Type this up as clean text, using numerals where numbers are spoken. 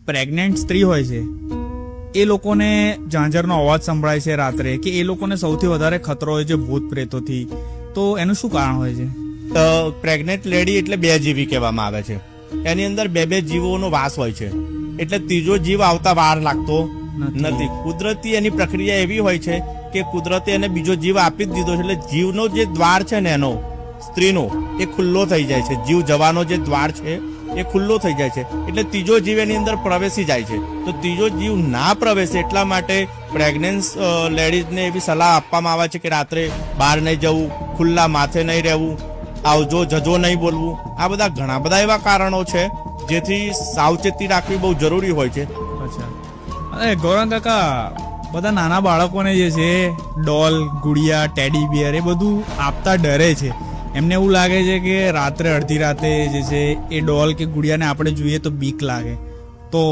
Pregnant સ્ત્રી હોય છે એ લોકોને ઝાંઝરનો અવાજ સંભળાય છે રાત્રે, કે એ લોકોને સૌથી વધારે ખતરો હોય છે ભૂત પ્રેતોથી, તો એનું શું કારણ હોય છે? પ્રેગ્નેન્ટ લેડી એટલે બે જીવી કહેવામાં આવે છે. એની અંદર બે જીવોનો વાસ હોય છે, એટલે ત્રીજો જીવ આવતા વાર લાગતો નથી. કુદરતી એની પ્રક્રિયા એવી હોય છે કે કુદરતે એને બીજો જીવ આપી જ દીધો છે, એટલે જીવનો જે દ્વાર છે ને એનો સ્ત્રીનો એ ખુલ્લો થઈ જાય છે. જીવ જવાનો જે દ્વાર છે એ ખુલ્લો થઈ જાય છે, એટલે ત્રીજો જીવ એની અંદર પ્રવેશી જાય છે. તો ત્રીજો જીવ ના પ્રવેશે એટલા માટે પ્રેગ્નન્ટ લેડીઝને એવી સલાહ આપવામાં આવે છે કે રાત્રે બહાર નહીં જવું, ખુલ્લા માથે નહીં રહેવું, આવજો જજો નહીં બોલવું. આ બધા ઘણા બધા એવા કારણો છે જેથી સાવચેતી રાખવી બહુ જરૂરી હોય છે. અચ્છા, અરે ગૌરવ કાકા, બધા નાના બાળકોને જે છે ડોલ, ગુડિયા, ટેડી બિયર એ બધું આપતા ડરે છે. એમને એવું લાગે છે કે રાત્રે અડધી રાતે જે છે એ ડોલ કે ગુડિયાને આપણે જોઈએ તો બીક લાગે. તો